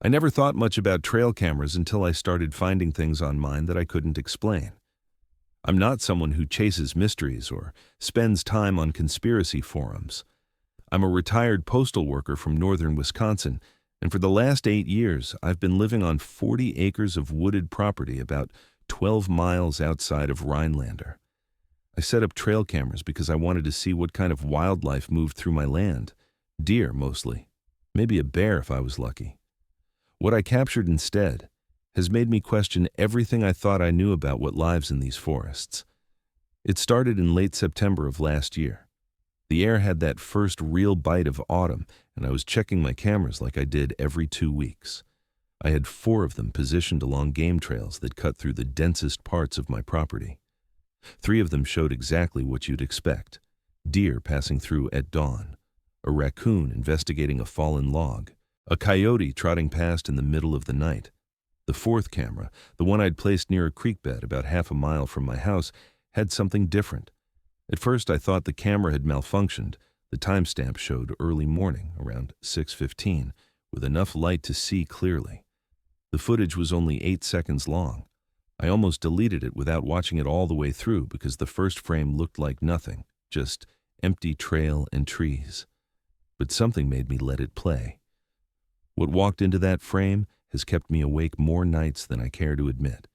I never thought much about trail cameras until I started finding things on mine that I couldn't explain. I'm not someone who chases mysteries or spends time on conspiracy forums. I'm a retired postal worker from northern Wisconsin, and for the last 8 years, I've been living on 40 acres of wooded property about 12 miles outside of Rhinelander. I set up trail cameras because I wanted to see what kind of wildlife moved through my land. Deer, mostly. Maybe a bear if I was lucky. What I captured instead has made me question everything I thought I knew about what lives in these forests. It started in late September of last year. The air had that first real bite of autumn, and I was checking my cameras like I did every 2 weeks. I had 4 of them positioned along game trails that cut through the densest parts of my property. 3 of them showed exactly what you'd expect: deer passing through at dawn, a raccoon investigating a fallen log, a coyote trotting past in the middle of the night. The 4th camera, the one I'd placed near a creek bed about half a mile from my house, had something different. At first I thought the camera had malfunctioned. The timestamp showed early morning, around 6:15, with enough light to see clearly. The footage was only 8 seconds long. I almost deleted it without watching it all the way through because the first frame looked like nothing, just empty trail and trees. But something made me let it play. What walked into that frame has kept me awake more nights than I care to admit.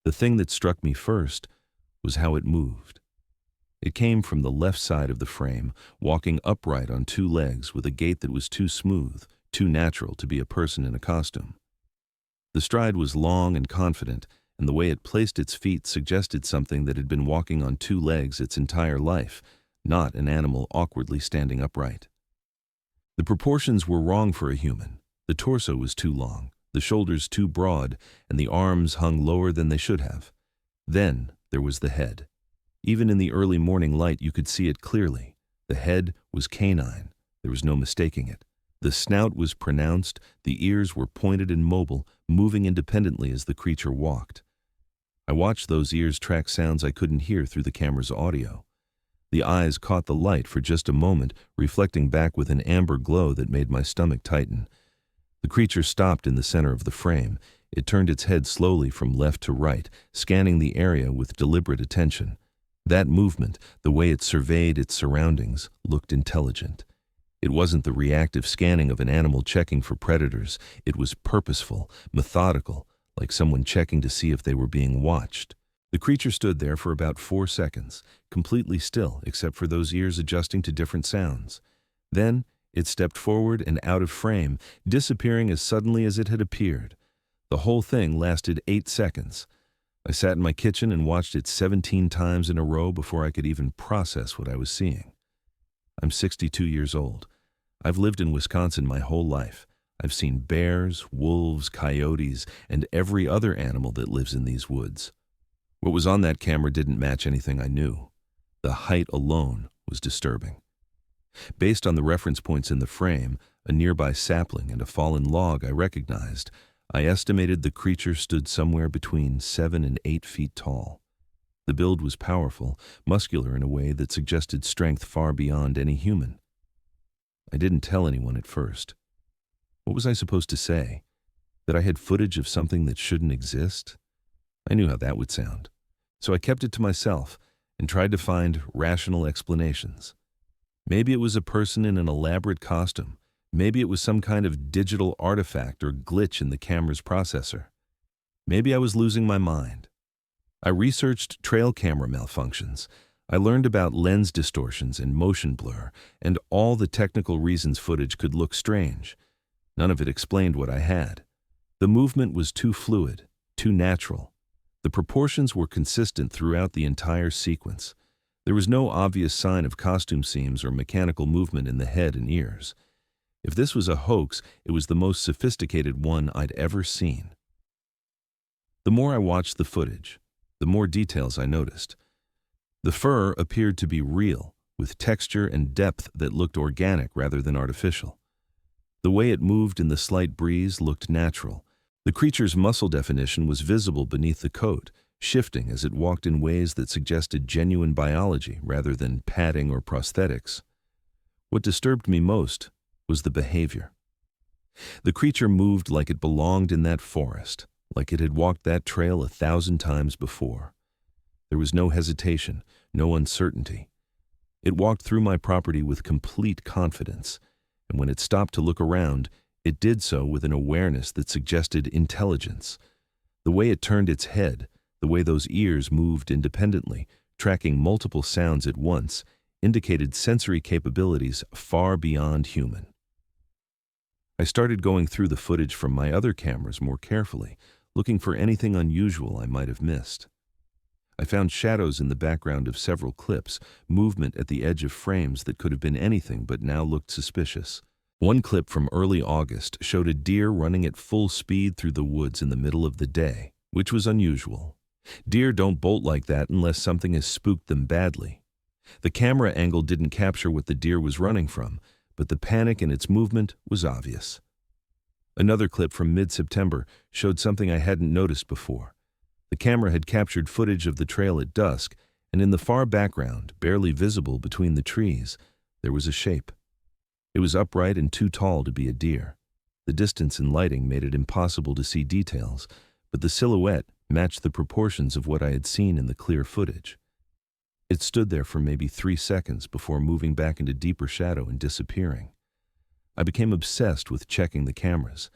The thing that struck me first was how it moved. It came from the left side of the frame, walking upright on 2 legs with a gait that was too smooth, too natural to be a person in a costume. The stride was long and confident, and the way it placed its feet suggested something that had been walking on 2 legs its entire life, not an animal awkwardly standing upright. The proportions were wrong for a human. The torso was too long, the shoulders too broad, and the arms hung lower than they should have. Then there was the head. Even in the early morning light you could see it clearly. The head was canine. There was no mistaking it. The snout was pronounced, the ears were pointed and mobile, moving independently as the creature walked. I watched those ears track sounds I couldn't hear through the camera's audio. The eyes caught the light for just a moment, reflecting back with an amber glow that made my stomach tighten. The creature stopped in the center of the frame. It turned its head slowly from left to right, scanning the area with deliberate attention. That movement, the way it surveyed its surroundings, looked intelligent. It wasn't the reactive scanning of an animal checking for predators. It was purposeful, methodical, like someone checking to see if they were being watched. The creature stood there for about 4 seconds, completely still except for those ears adjusting to different sounds. Then it stepped forward and out of frame, disappearing as suddenly as it had appeared. The whole thing lasted 8 seconds. I sat in my kitchen and watched it 17 times in a row before I could even process what I was seeing. I'm 62 years old. I've lived in Wisconsin my whole life. I've seen bears, wolves, coyotes, and every other animal that lives in these woods. What was on that camera didn't match anything I knew. The height alone was disturbing. Based on the reference points in the frame, a nearby sapling and a fallen log I recognized, I estimated the creature stood somewhere between 7 and 8 feet tall. The build was powerful, muscular in a way that suggested strength far beyond any human. I didn't tell anyone at first. What was I supposed to say? That I had footage of something that shouldn't exist? I knew how that would sound. So I kept it to myself and tried to find rational explanations. Maybe it was a person in an elaborate costume. Maybe it was some kind of digital artifact or glitch in the camera's processor. Maybe I was losing my mind. I researched trail camera malfunctions. I learned about lens distortions and motion blur, and all the technical reasons footage could look strange. None of it explained what I had. The movement was too fluid, too natural. The proportions were consistent throughout the entire sequence. There was no obvious sign of costume seams or mechanical movement in the head and ears. If this was a hoax, it was the most sophisticated one I'd ever seen. The more I watched the footage, the more details I noticed. The fur appeared to be real, with texture and depth that looked organic rather than artificial. The way it moved in the slight breeze looked natural. The creature's muscle definition was visible beneath the coat, shifting as it walked in ways that suggested genuine biology rather than padding or prosthetics. What disturbed me most was the behavior. The creature moved like it belonged in that forest, like it had walked that trail 1,000 times before. There was no hesitation, no uncertainty. It walked through my property with complete confidence, and when it stopped to look around, it did so with an awareness that suggested intelligence. The way it turned its head, the way those ears moved independently, tracking multiple sounds at once, indicated sensory capabilities far beyond human. I started going through the footage from my other cameras more carefully, looking for anything unusual I might have missed. I found shadows in the background of several clips, movement at the edge of frames that could have been anything but now looked suspicious. One clip from early August showed a deer running at full speed through the woods in the middle of the day, which was unusual. Deer don't bolt like that unless something has spooked them badly. The camera angle didn't capture what the deer was running from, but the panic in its movement was obvious. Another clip from mid-September showed something I hadn't noticed before. The camera had captured footage of the trail at dusk, and in the far background, barely visible between the trees, there was a shape. It was upright and too tall to be a deer. The distance and lighting made it impossible to see details, but the silhouette matched the proportions of what I had seen in the clear footage. It stood there for maybe 3 seconds before moving back into deeper shadow and disappearing. I became obsessed with checking the cameras.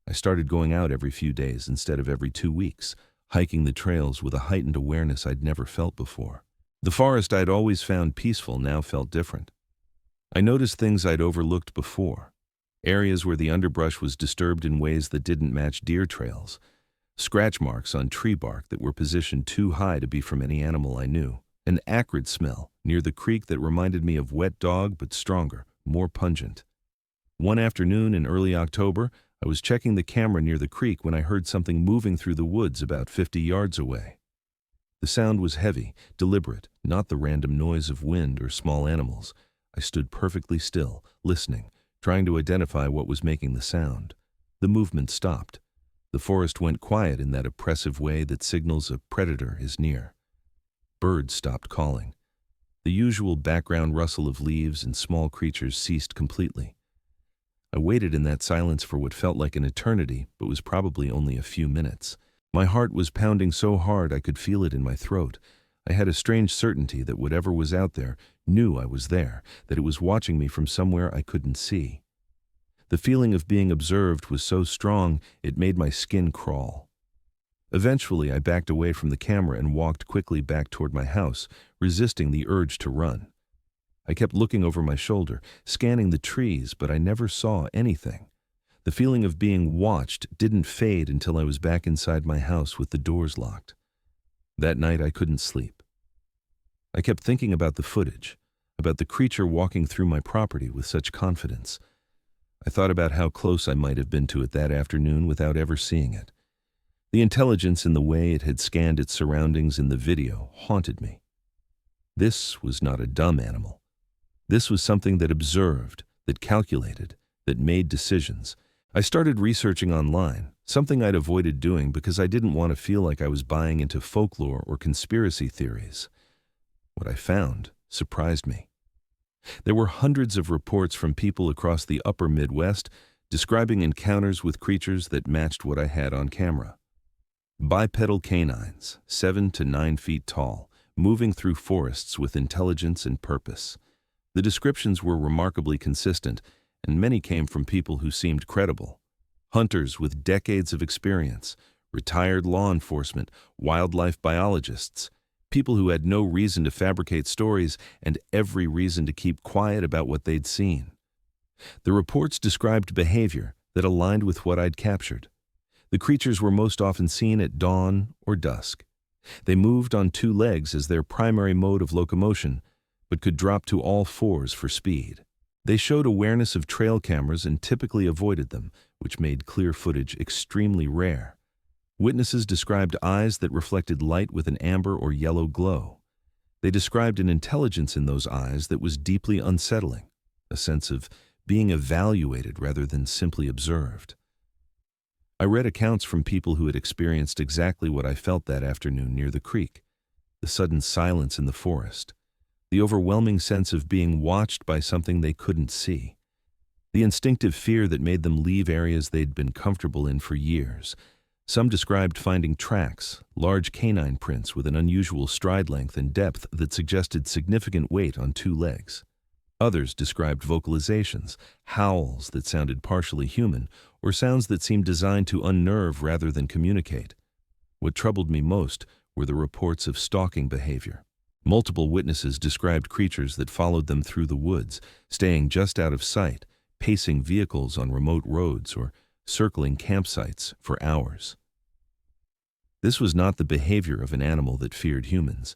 I started going out every few days instead of every 2 weeks, hiking the trails with a heightened awareness I'd never felt before. The forest I'd always found peaceful now felt different. I noticed things I'd overlooked before. Areas where the underbrush was disturbed in ways that didn't match deer trails. Scratch marks on tree bark that were positioned too high to be from any animal I knew. An acrid smell near the creek that reminded me of wet dog but stronger, more pungent. One afternoon in early October, I was checking the camera near the creek when I heard something moving through the woods about 50 yards away. The sound was heavy, deliberate, not the random noise of wind or small animals. I stood perfectly still, listening, trying to identify what was making the sound. The movement stopped. The forest went quiet in that oppressive way that signals a predator is near. Birds stopped calling. The usual background rustle of leaves and small creatures ceased completely. I waited in that silence for what felt like an eternity, but was probably only a few minutes. My heart was pounding so hard I could feel it in my throat. I had a strange certainty that whatever was out there knew I was there, that it was watching me from somewhere I couldn't see. The feeling of being observed was so strong it made my skin crawl. Eventually, I backed away from the camera and walked quickly back toward my house, resisting the urge to run. I kept looking over my shoulder, scanning the trees, but I never saw anything. The feeling of being watched didn't fade until I was back inside my house with the doors locked. That night, I couldn't sleep. I kept thinking about the footage, about the creature walking through my property with such confidence. I thought about how close I might have been to it that afternoon without ever seeing it. The intelligence in the way it had scanned its surroundings in the video haunted me. This was not a dumb animal. This was something that observed, that calculated, that made decisions. I started researching online, something I'd avoided doing because I didn't want to feel like I was buying into folklore or conspiracy theories. What I found surprised me. There were hundreds of reports from people across the upper Midwest describing encounters with creatures that matched what I had on camera. Bipedal canines, 7 to 9 feet tall, moving through forests with intelligence and purpose. The descriptions were remarkably consistent, and many came from people who seemed credible. Hunters with decades of experience, retired law enforcement, wildlife biologists, people who had no reason to fabricate stories and every reason to keep quiet about what they'd seen. The reports described behavior that aligned with what I'd captured. The creatures were most often seen at dawn or dusk. They moved on 2 legs as their primary mode of locomotion, but could drop to all 4s for speed. They showed awareness of trail cameras and typically avoided them, which made clear footage extremely rare. Witnesses described eyes that reflected light with an amber or yellow glow. They described an intelligence in those eyes that was deeply unsettling, a sense of being evaluated rather than simply observed. I read accounts from people who had experienced exactly what I felt that afternoon near the creek, the sudden silence in the forest, the overwhelming sense of being watched by something they couldn't see. The instinctive fear that made them leave areas they'd been comfortable in for years. Some described finding tracks, large canine prints with an unusual stride length and depth that suggested significant weight on two legs. Others described vocalizations, howls that sounded partially human, or sounds that seemed designed to unnerve rather than communicate. What troubled me most were the reports of stalking behavior. Multiple witnesses described creatures that followed them through the woods, staying just out of sight, pacing vehicles on remote roads, or circling campsites for hours. This was not the behavior of an animal that feared humans.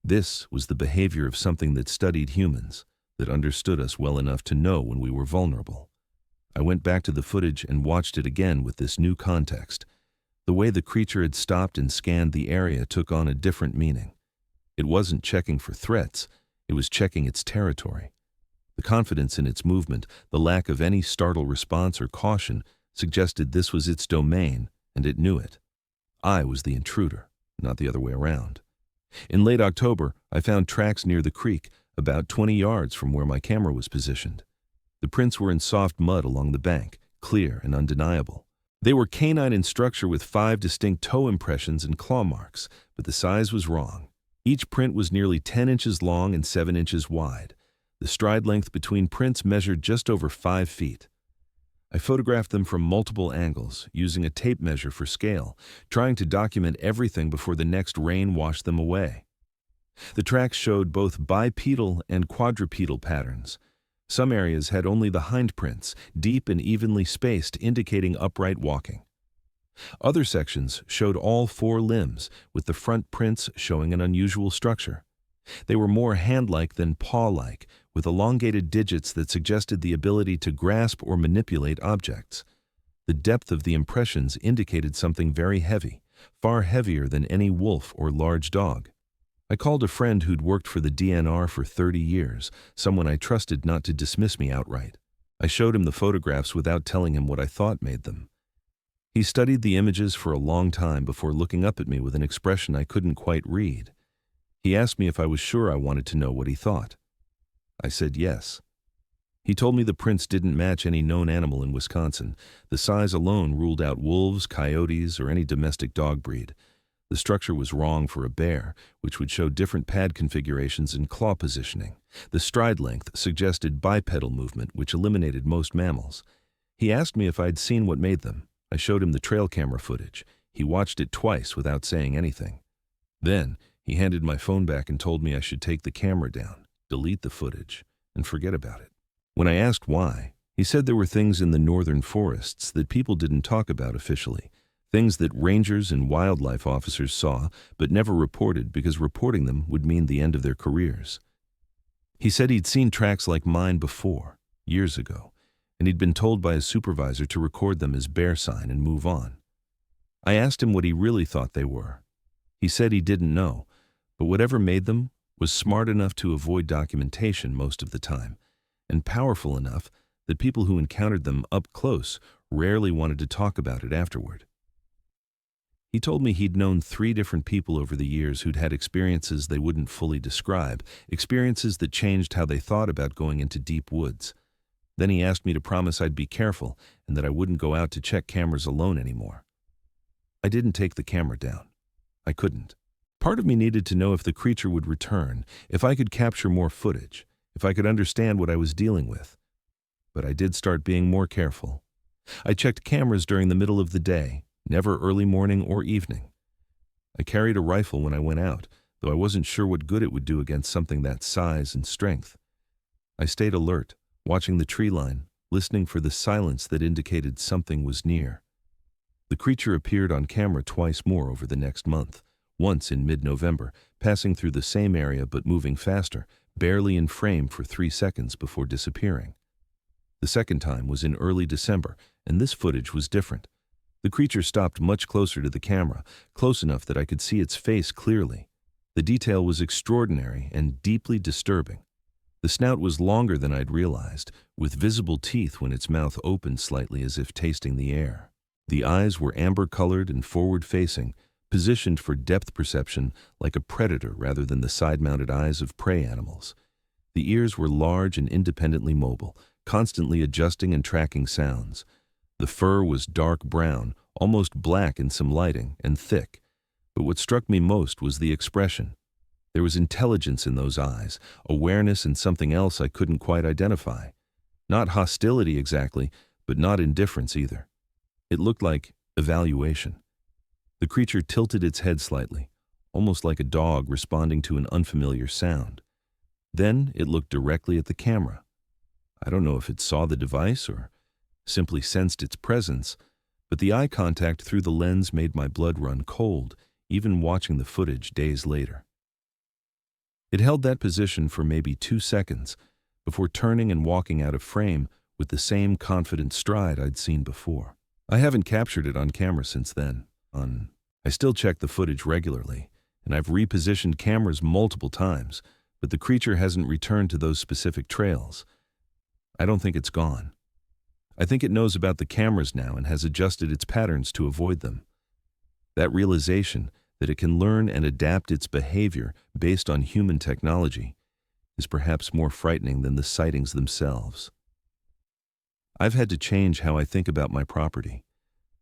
This was the behavior of something that studied humans, that understood us well enough to know when we were vulnerable. I went back to the footage and watched it again with this new context. The way the creature had stopped and scanned the area took on a different meaning. It wasn't checking for threats, it was checking its territory. The confidence in its movement, the lack of any startle response or caution, suggested this was its domain, and it knew it. I was the intruder, not the other way around. In late October, I found tracks near the creek, about 20 yards from where my camera was positioned. The prints were in soft mud along the bank, clear and undeniable. They were canine in structure with 5 distinct toe impressions and claw marks, but the size was wrong. Each print was nearly 10 inches long and 7 inches wide. The stride length between prints measured just over 5 feet. I photographed them from multiple angles, using a tape measure for scale, trying to document everything before the next rain washed them away. The tracks showed both bipedal and quadrupedal patterns. Some areas had only the hind prints, deep and evenly spaced, indicating upright walking. Other sections showed all 4 limbs, with the front prints showing an unusual structure. They were more hand-like than paw-like, with elongated digits that suggested the ability to grasp or manipulate objects. The depth of the impressions indicated something very heavy, far heavier than any wolf or large dog. I called a friend who'd worked for the DNR for 30 years, someone I trusted not to dismiss me outright. I showed him the photographs without telling him what I thought made them. He studied the images for a long time before looking up at me with an expression I couldn't quite read. He asked me if I was sure I wanted to know what he thought. I said yes. He told me the prints didn't match any known animal in Wisconsin. The size alone ruled out wolves, coyotes, or any domestic dog breed. The structure was wrong for a bear, which would show different pad configurations and claw positioning. The stride length suggested bipedal movement, which eliminated most mammals. He asked me if I'd seen what made them. I showed him the trail camera footage. He watched it twice without saying anything. Then, he handed my phone back and told me I should take the camera down, delete the footage, and forget about it. When I asked why, he said there were things in the northern forests that people didn't talk about officially. Things that rangers and wildlife officers saw but never reported because reporting them would mean the end of their careers. He said he'd seen tracks like mine before, years ago, and he'd been told by his supervisor to record them as bear sign and move on. I asked him what he really thought they were. He said he didn't know, but whatever made them was smart enough to avoid documentation most of the time, and powerful enough that people who encountered them up close rarely wanted to talk about it afterward. He told me he'd known 3 different people over the years who'd had experiences they wouldn't fully describe, experiences that changed how they thought about going into deep woods. Then he asked me to promise I'd be careful and that I wouldn't go out to check cameras alone anymore. I didn't take the camera down. I couldn't. Part of me needed to know if the creature would return, if I could capture more footage, if I could understand what I was dealing with. But I did start being more careful. I checked cameras during the middle of the day, never early morning or evening. I carried a rifle when I went out, though I wasn't sure what good it would do against something that size and strength. I stayed alert, watching the tree line, listening for the silence that indicated something was near. The creature appeared on camera twice more over the next month, once in mid-November, passing through the same area but moving faster, barely in frame for 3 seconds before disappearing. The second time was in early December, and this footage was different. The creature stopped much closer to the camera, close enough that I could see its face clearly. The detail was extraordinary and deeply disturbing. The snout was longer than I'd realized, with visible teeth when its mouth opened slightly as if tasting the air. The eyes were amber-colored and forward-facing, positioned for depth perception like a predator rather than the side-mounted eyes of prey animals. The ears were large and independently mobile, constantly adjusting and tracking sounds. The fur was dark brown, almost black in some lighting, and thick. But what struck me most was the expression. There was intelligence in those eyes, awareness and something else I couldn't quite identify. Not hostility exactly, but not indifference either. It looked like evaluation. The creature tilted its head slightly, almost like a dog responding to an unfamiliar sound. Then it looked directly at the camera. I don't know if it saw the device or simply sensed its presence, but the eye contact through the lens made my blood run cold, even watching the footage days later. It held that position for maybe 2 seconds before turning and walking out of frame with the same confident stride I'd seen before. I haven't captured it on camera since then. I still check the footage regularly, and I've repositioned cameras multiple times, but the creature hasn't returned to those specific trails. I don't think it's gone. I think it knows about the cameras now and has adjusted its patterns to avoid them. That realization that it can learn and adapt its behavior based on human technology is perhaps more frightening than the sightings themselves. I've had to change how I think about my property.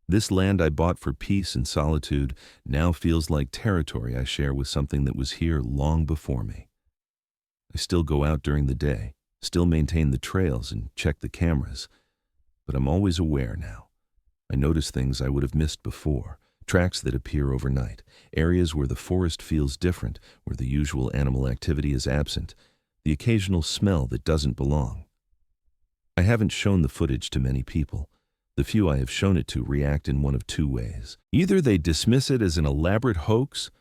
This land I bought for peace and solitude now feels like territory I share with something that was here long before me. I still go out during the day, still maintain the trails and check the cameras, but I'm always aware now. I notice things I would have missed before, tracks that appear overnight, areas where the forest feels different, where the usual animal activity is absent, the occasional smell that doesn't belong. I haven't shown the footage to many people. The few I have shown it to react in one of 2 ways. Either they dismiss it as an elaborate hoax,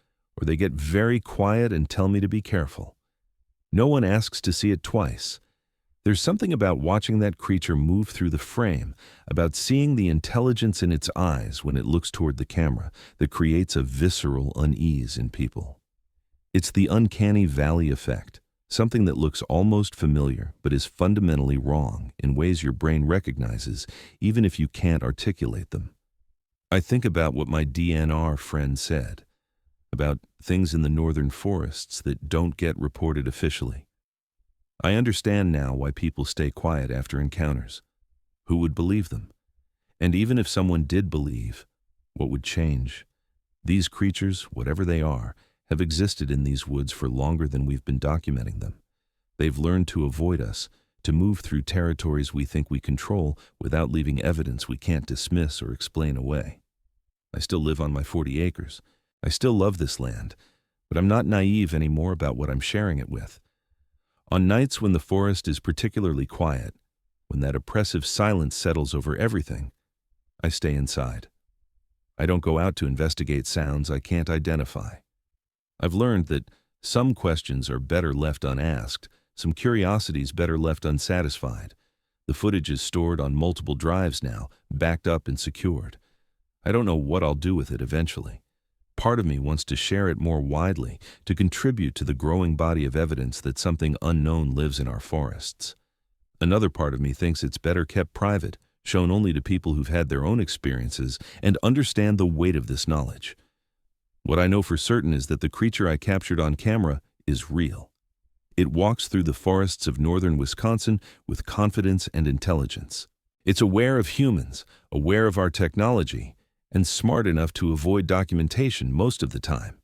or they get very quiet and tell me to be careful. No one asks to see it twice. There's something about watching that creature move through the frame, about seeing the intelligence in its eyes when it looks toward the camera, that creates a visceral unease in people. It's the uncanny valley effect, something that looks almost familiar but is fundamentally wrong in ways your brain recognizes, even if you can't articulate them. I think about what my DNR friend said, about things in the northern forests that don't get reported officially. I understand now why people stay quiet after encounters. Who would believe them? And even if someone did believe, what would change? These creatures, whatever they are, have existed in these woods for longer than we've been documenting them. They've learned to avoid us, to move through territories we think we control without leaving evidence we can't dismiss or explain away. I still live on my 40 acres. I still love this land, but I'm not naive anymore about what I'm sharing it with. On nights when the forest is particularly quiet, when that oppressive silence settles over everything, I stay inside. I don't go out to investigate sounds I can't identify. I've learned that some questions are better left unasked, some curiosities better left unsatisfied. The footage is stored on multiple drives now, backed up and secured. I don't know what I'll do with it eventually. Part of me wants to share it more widely, to contribute to the growing body of evidence that something unknown lives in our forests. Another part of me thinks it's better kept private, shown only to people who've had their own experiences and understand the weight of this knowledge. What I know for certain is that the creature I captured on camera is real. It walks through the forests of northern Wisconsin with confidence and intelligence. It's aware of humans, aware of our technology, and smart enough to avoid documentation most of the time.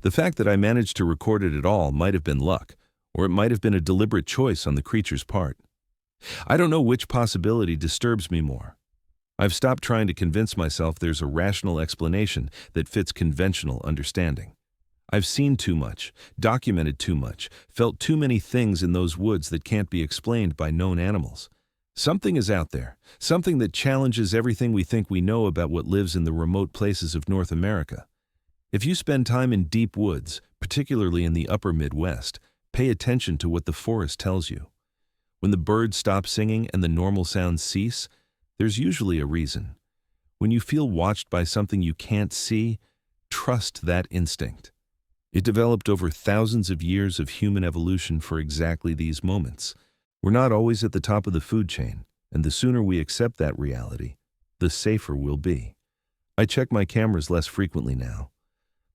The fact that I managed to record it at all might have been luck, or it might have been a deliberate choice on the creature's part. I don't know which possibility disturbs me more. I've stopped trying to convince myself there's a rational explanation that fits conventional understanding. I've seen too much, documented too much, felt too many things in those woods that can't be explained by known animals. Something is out there, something that challenges everything we think we know about what lives in the remote places of North America. If you spend time in deep woods, particularly in the upper Midwest, pay attention to what the forest tells you. When the birds stop singing and the normal sounds cease, there's usually a reason. When you feel watched by something you can't see, trust that instinct. It developed over thousands of years of human evolution for exactly these moments. We're not always at the top of the food chain, and the sooner we accept that reality, the safer we'll be. I check my cameras less frequently now.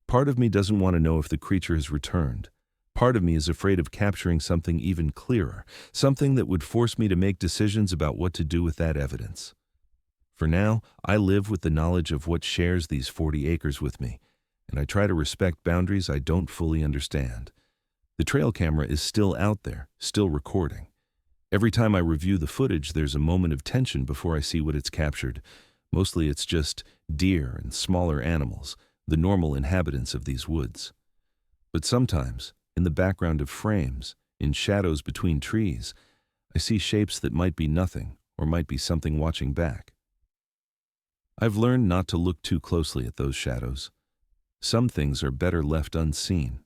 Part of me doesn't want to know if the creature has returned. Part of me is afraid of capturing something even clearer, something that would force me to make decisions about what to do with that evidence. For now, I live with the knowledge of what shares these 40 acres with me, and I try to respect boundaries I don't fully understand. The trail camera is still out there, still recording. Every time I review the footage, there's a moment of tension before I see what it's captured. Mostly it's just deer and smaller animals, the normal inhabitants of these woods. But sometimes, in the background of frames, in shadows between trees, I see shapes that might be nothing or might be something watching back. I've learned not to look too closely at those shadows. Some things are better left unseen.